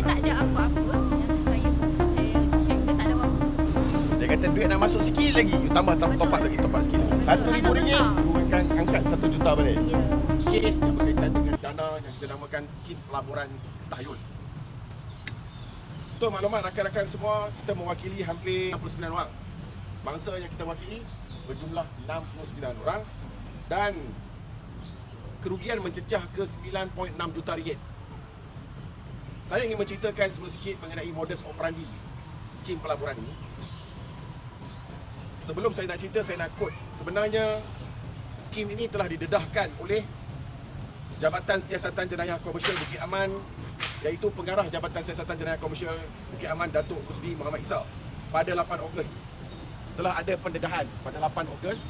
tak ada apa-apa yang saya check, dia tak ada apa-apa. Dia kata duit nak masuk sikit lagi, you tambah top up lagi, top up sikit lagi. RM1,000 you akan angkat 1 juta balik. Ya. Kes yang berkaitan dengan dana yang kita namakan skim pelaburan tahyul. Untuk maklumat rakan-rakan semua, kita mewakili hampir 69 orang. Bangsa yang kita wakili berjumlah 69 orang dan kerugian mencecah ke 9.6 juta ringgit. Saya ingin menceritakan sedikit mengenai modus operandi skim pelaburan ini. Sebelum saya nak cerita, saya nak quote. Sebenarnya skim ini telah didedahkan oleh Jabatan Siasatan Jenayah Komersial Bukit Aman, iaitu Pengarah Jabatan Siasatan Jenayah Komersial Bukit Aman, Datuk Rusdi Muhammad Isa, pada 8 Ogos. Telah ada pendedahan pada 8 Ogos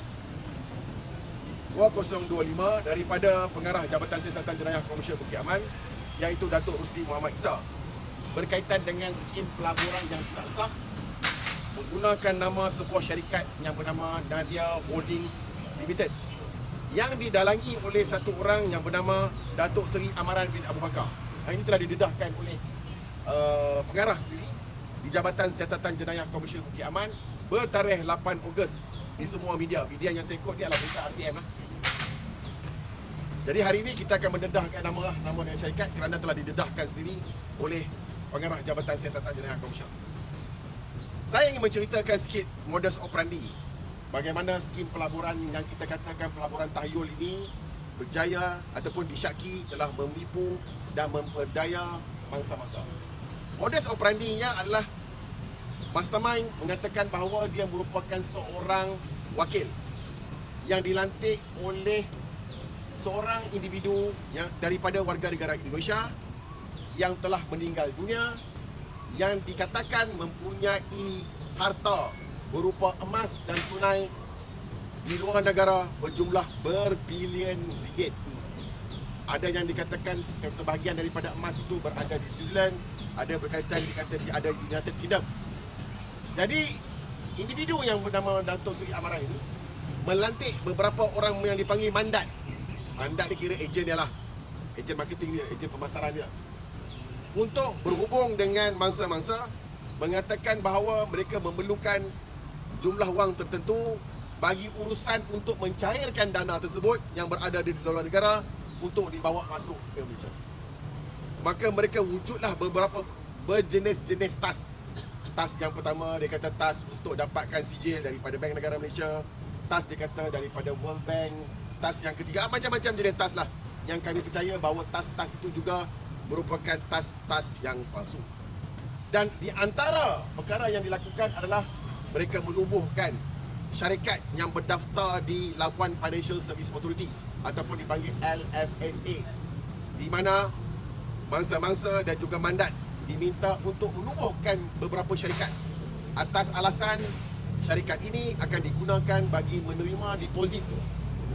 2025 daripada Pengarah Jabatan Siasatan Jenayah Komersial Bukit Aman, iaitu Datuk Rusdi Muhammad Isa, berkaitan dengan skim pelaburan yang tidak sah menggunakan nama sebuah syarikat yang bernama Nadia Holding Limited yang didalangi oleh satu orang yang bernama Datuk Seri Amaran bin Abu Bakar. Ini telah didedahkan oleh pengarah sendiri di Jabatan Siasatan Jenayah Komersial Bukit Aman bertarikh 8 Ogos di semua media. Media yang saya quote dia adalah berita RTM lah. Jadi hari ini kita akan mendedahkan nama dari syarikat kerana telah didedahkan sendiri oleh pengarah Jabatan Siasatan Jenayah Komersial. Saya ingin menceritakan sikit modus operandi bagaimana skim pelaburan yang kita katakan pelaburan tahyul ini berjaya ataupun disyaki telah menipu dan memperdaya mangsa-mangsa. Modus operandinya adalah mastermind mengatakan bahawa dia merupakan seorang wakil yang dilantik oleh seorang individu yang daripada warga negara Indonesia yang telah meninggal dunia, yang dikatakan mempunyai harta berupa emas dan tunai di luar negara berjumlah berbilion ringgit. Ada yang dikatakan sebahagian daripada emas itu berada di Switzerland, ada berkaitan dikata ada di United Kingdom. Jadi individu yang bernama Datuk Seri Amaran ini melantik beberapa orang yang dipanggil mandat. Mandat dia kira ejen dia lah, ejen marketing dia, ejen pemasaran dia, untuk berhubung dengan mangsa-mangsa, mengatakan bahawa mereka memerlukan jumlah wang tertentu bagi urusan untuk mencairkan dana tersebut yang berada di luar negara untuk dibawa masuk ke Malaysia. Maka mereka wujudlah beberapa berjenis-jenis tas. Tas yang pertama dia kata tas untuk dapatkan sijil daripada Bank Negara Malaysia. Tas dia kata daripada World Bank. Tas yang ketiga, macam-macam jenis tas lah, yang kami percaya bahawa tas-tas itu juga merupakan tas-tas yang palsu. Dan di antara perkara yang dilakukan adalah mereka menubuhkan syarikat yang berdaftar di Labuan Financial Service Authority ataupun dipanggil LFSA, di mana mangsa-mangsa dan juga mandat diminta untuk menubuhkan beberapa syarikat atas alasan syarikat ini akan digunakan bagi menerima deposit,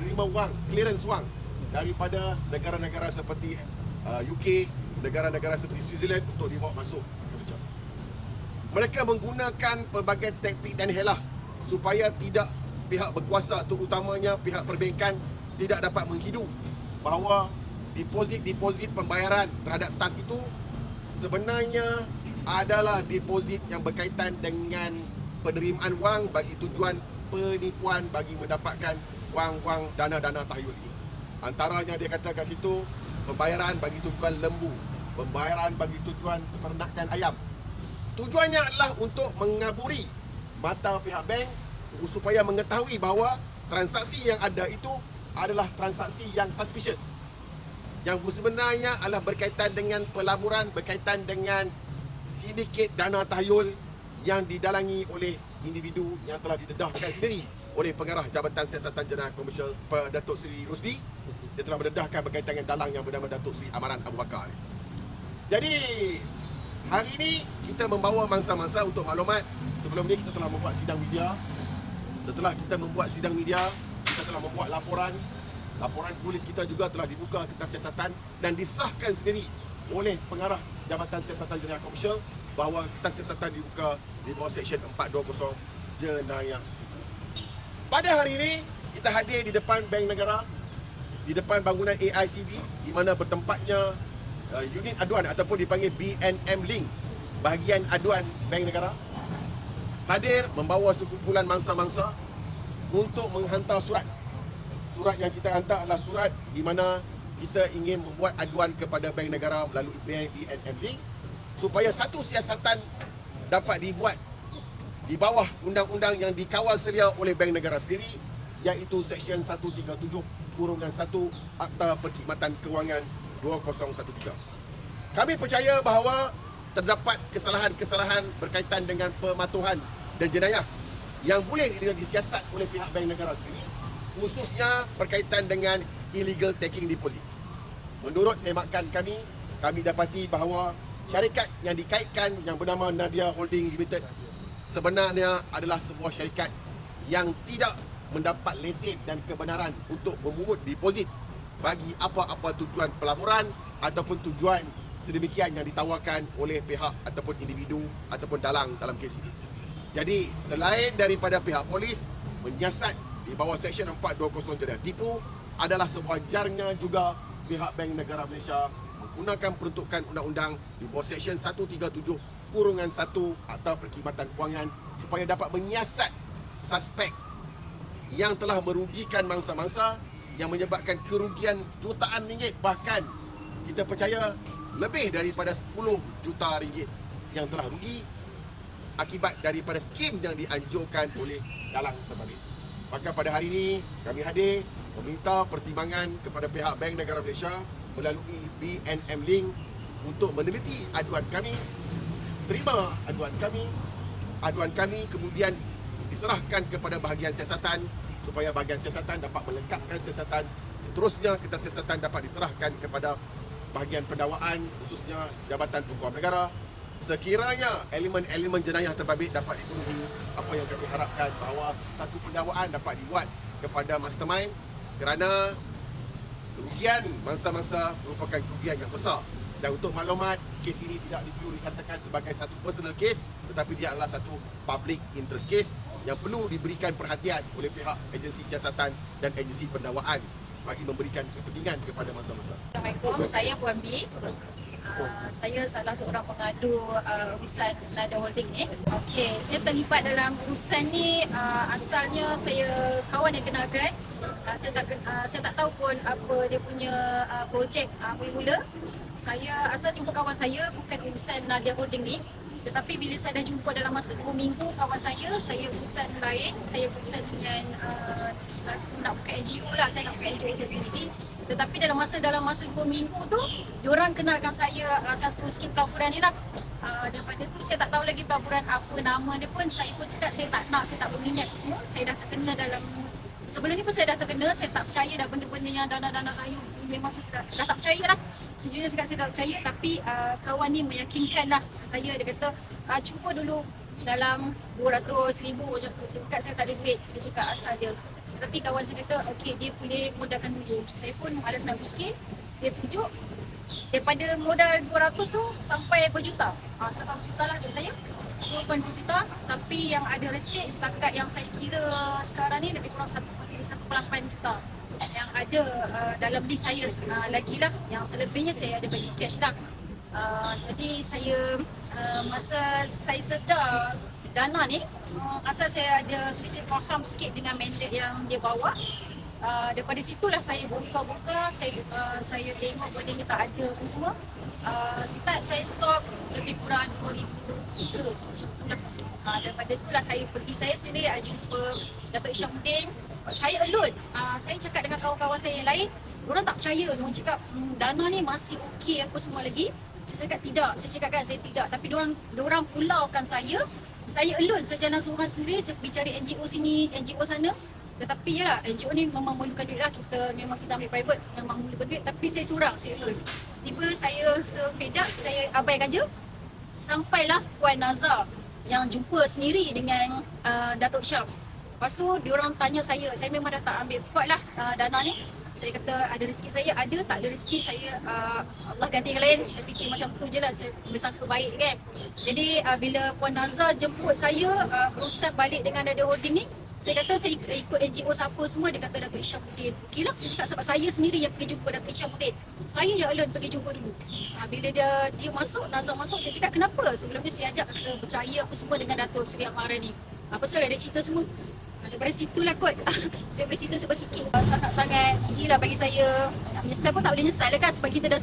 menerima wang, clearance wang daripada negara-negara seperti UK, negara-negara seperti Switzerland untuk dibawa masuk ke Malaysia. Mereka menggunakan pelbagai taktik dan helah supaya tidak pihak berkuasa, terutamanya pihak perbankan, tidak dapat menghidu bahawa deposit pembayaran terhadap tas itu sebenarnya adalah deposit yang berkaitan dengan penerimaan wang bagi tujuan penipuan bagi mendapatkan wang-wang dana-dana tahyul ini. Antaranya dia kata kat situ pembayaran bagi tujuan lembu, pembayaran bagi tujuan peternakan ayam. Tujuannya adalah untuk mengaburi mata pihak bank supaya mengetahui bahawa transaksi yang ada itu adalah transaksi yang suspicious, yang sebenarnya adalah berkaitan dengan pelaburan, berkaitan dengan sindiket dana tahyul yang didalangi oleh individu yang telah didedahkan sendiri oleh pengarah Jabatan Siasatan Jenayah Komersial Datuk Seri Rusdi. Dia telah mendedahkan berkaitan dengan dalang yang bernama Datuk Seri Amaran Abu Bakar. Jadi hari ini kita membawa mangsa-mangsa untuk maklumat. Sebelum ni kita telah membuat sidang media. Setelah kita membuat sidang media, kita telah membuat laporan. Laporan polis kita juga telah dibuka ke tas siasatan dan disahkan sendiri oleh pengarah Jabatan Siasatan Jenayah Komersial bahawa tas siasatan dibuka di bawah Seksyen 420 Jenayah. Pada hari ini kita hadir di depan Bank Negara, di depan bangunan AICB, di mana bertempatnya unit aduan ataupun dipanggil BNM Link, bahagian aduan Bank Negara, hadir membawa sekumpulan mangsa-mangsa untuk menghantar surat. Surat yang kita hantar adalah surat di mana kita ingin membuat aduan kepada Bank Negara melalui BNM Link supaya satu siasatan dapat dibuat di bawah undang-undang yang dikawal sedia oleh Bank Negara sendiri, iaitu Seksyen 137/1 Akta Perkhidmatan Kewangan 2013. Kami percaya bahawa terdapat kesalahan-kesalahan berkaitan dengan pematuhan dan jenayah yang boleh disiasat oleh pihak Bank Negara sendiri, khususnya berkaitan dengan illegal taking deposit. Menurut semakan kami dapati bahawa syarikat yang dikaitkan yang bernama Nadia Holding Limited sebenarnya adalah sebuah syarikat yang tidak mendapat lesen dan kebenaran untuk memungut deposit bagi apa-apa tujuan pelaburan ataupun tujuan sedemikian yang ditawarkan oleh pihak ataupun individu ataupun dalang dalam kes ini. Jadi selain daripada pihak polis menyiasat di bawah Seksyen 420 jenayah tipu, adalah sewajarnya juga pihak Bank Negara Malaysia menggunakan peruntukan undang-undang di bawah Seksyen 137/1 Akta Perkhidmatan Kewangan supaya dapat menyiasat suspek yang telah merugikan mangsa-mangsa, yang menyebabkan kerugian jutaan ringgit, bahkan kita percaya lebih daripada 10 juta ringgit yang telah rugi akibat daripada skim yang dianjurkan oleh dalang terbalik. Maka pada hari ini kami hadir meminta pertimbangan kepada pihak Bank Negara Malaysia melalui BNM Link untuk meneliti aduan kami, terima aduan kami kemudian diserahkan kepada bahagian siasatan supaya bahagian siasatan dapat melengkapkan siasatan. Seterusnya siasatan dapat diserahkan kepada bahagian pendakwaan, khususnya Jabatan Peguam Negara. Sekiranya elemen-elemen jenayah terbabit dapat dipenuhi, apa yang kami harapkan bahawa satu pendakwaan dapat dibuat kepada mastermind, kerana kerugian mangsa-mangsa merupakan kerugian yang besar. Dan untuk maklumat, kes ini tidak perlu dikatakan sebagai satu personal case, tetapi dia adalah satu public interest case yang perlu diberikan perhatian oleh pihak agensi siasatan dan agensi pendakwaan bagi memberikan kepentingan kepada mangsa-mangsa. Assalamualaikum, saya Puan B. Saya salah seorang pengadu urusan Nada Holding ni. Okey, saya terlibat dalam urusan ni asalnya saya kawan yang kenalkan. Saya tak tahu pun apa dia punya projek mula-mula. Saya asal jumpa kawan saya bukan urusan Nadia Holding ni. Tetapi bila saya dah jumpa dalam masa 2 minggu kawan saya urusan lain. Saya urusan dengan satu nak buka NGO lah, saya nak buka NGO saya sendiri. Tetapi dalam masa 2 minggu tu, diorang kenalkan saya satu skim pelaburan ni lah. Daripada tu saya tak tahu lagi pelaburan apa nama dia pun. Saya pun cakap saya tak nak, saya tak berminat semua. Saya dah terkena dalam, sebelum ni pun saya dah terkena, saya tak percaya dah benda-benda yang dana-dana kayu. Memang saya dah tak percaya lah. Sejujurnya cakap saya tak percaya, tapi kawan ni meyakinkan lah saya. Dia kata cuba dulu dalam 200,000 macam tu. Saya cakap saya tak ada duit, saya cakap asal dia. Tapi kawan saya kata okey, dia boleh modalkan dulu. Saya pun malas nak fikir, dia tunjuk daripada modal 200 tu sampai berjuta. 1 juta lah duit saya, 2.2 juta. Tapi yang ada resit setakat yang saya kira sekarang ni lebih kurang 1.8 juta yang ada dalam list saya lagi lah. Yang selebihnya saya ada bagi cash lah. Jadi saya masa saya sedar dana ni, asal saya ada sedikit faham sikit dengan mandate yang dia bawa. Daripada situlah saya buka-buka, saya tengok benda ni tak ada pun semua. Start saya stop lebih kurang 2003 macam tu lah. Daripada itulah saya pergi, saya sendiri jumpa Datuk Syamudin. Saya alone, saya cakap dengan kawan-kawan saya yang lain, diorang tak percaya. Diorang cakap dana ni masih okey apa semua lagi. Saya cakap tidak, saya cakap kan saya tidak. Tapi diorang pulaukan saya alone, saya jalan seorang sendiri. Saya pergi cari NGO sini, NGO sana. Tetapi yalah, NGO ni memang memerlukan duit lah. Kita ambil private, memang memerlukan duit. Tapi saya seorang, saya alone. Tiba saya fed up, saya abaikan je. Sampailah Puan Nazar yang jumpa sendiri dengan Datuk Syam. Lepas tu diorang tanya saya memang dah tak ambil kuat lah dana ni. Saya kata ada rezeki saya, ada, tak ada rezeki saya Allah ganti yang lain. Saya fikir macam tu je lah, saya bersangka baik kan. Jadi bila Puan Nazar jemput saya berusaha balik dengan Nada Holding ni, Saya kata saya ikut NGO siapa semua, dia kata Datuk Isyamuddin. Okey lah, saya cakap sebab saya sendiri yang pergi jumpa Datuk Isyamuddin. Saya yang alone pergi jumpa dulu. Bila dia masuk, Nazam masuk, saya cakap kenapa? Sebelum ni saya ajak kata percaya apa semua dengan Datuk Seri Amara ni. Pasal ada cerita semua. Daripada situlah kot saya boleh cerita sebab sikit. Sangat-sangat inilah bagi saya. Nak menyesal pun tak boleh nyesal lah kan, sebab kita dah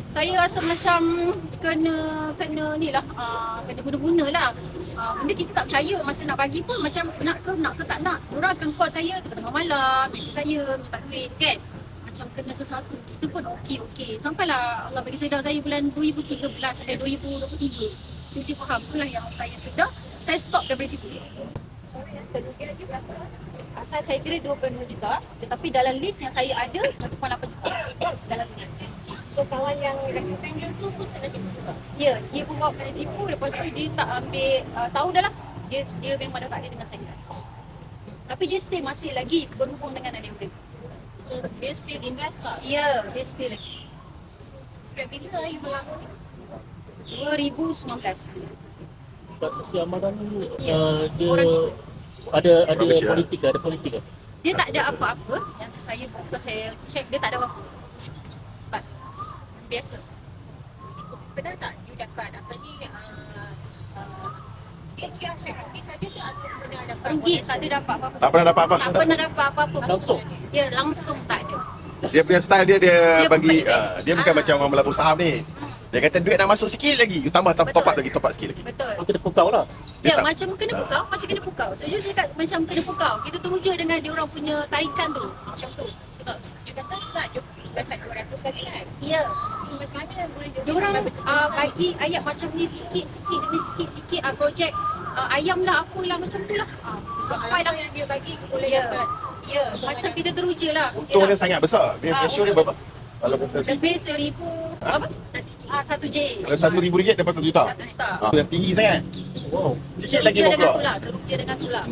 saya rasa macam kena ni lah, kena guna-guna lah. Benda kita tak percaya masa nak bagi pun macam nak ke tak nak. Diorang akan call saya tengah malam, mesej saya minta duit kan. Macam kena sesuatu, kita pun okey. Sampailah Allah bagi sedar saya bulan 2023. Saya faham, itulah yang saya sedar. Saya stop daripada situ. Kerugian dia berapa? Asal saya kira 22 juta, tetapi dalam list yang saya ada 1.8 juta dalam list. So kawan yang recommend tu pun kena tipu juga. Ya, dia pun bawa kena tipu, lepas tu dia tak ambil, tahu dah lah, dia memang dah tak ada dengan saya. Tapi dia still masih lagi berhubung dengan adik murid. So dia still invest tak? Ya, dia still lagi. Sejak bila you melanggar ni? 2019. Kak Seri Amara ni Ya, dia orang itu. ada Malaysia. politik ke? Dia tak ada apa-apa, yang saya buka saya check, dia tak ada apa-apa. Tak. Biasa. Pernah tak you dapat apa ni dia asyik rugi saja ke atau pernah dapat Rugi, tak ada dapat apa-apa. Tak pernah dapat apa. Tak pernah dapat apa-apa. Langsung? Ya, langsung tak ada. Dia punya style dia Dia bagi bukan dia bukan Ah. macam orang melabur saham ni. Dia kata duit nak masuk sikit lagi, you tambah top up lagi, top up sikit lagi. Betul. Kita pukau lah. Dia Ya, tak- macam kena pukau, macam kena pukau. Setuju saya kat macam kena pukau. Kita teruja dengan dia orang punya tarikan tu. Macam tu. betul? You kata start you dapat 200 lagi kan? Ya. Macam mana boleh jadi Dia orang sampai macam tu? bagi ayat macam ni sikit-sikit demi sikit-sikit projek ayam lah, apalah macam tu lah. So Sampai alasan dah. yang dia bagi boleh Ya. dapat. Ya, macam kita teruja lah. Untung dia sangat besar. Dia ratio dia berapa? Kalau kita Lebih 1000 apa? 1J. kalau RM1,000 dapat RM1 juta. 1 juta. Yang tinggi sangat. Wow. Sikit lagi Teruja dengan mau tu lah, teruja dengan tu lah.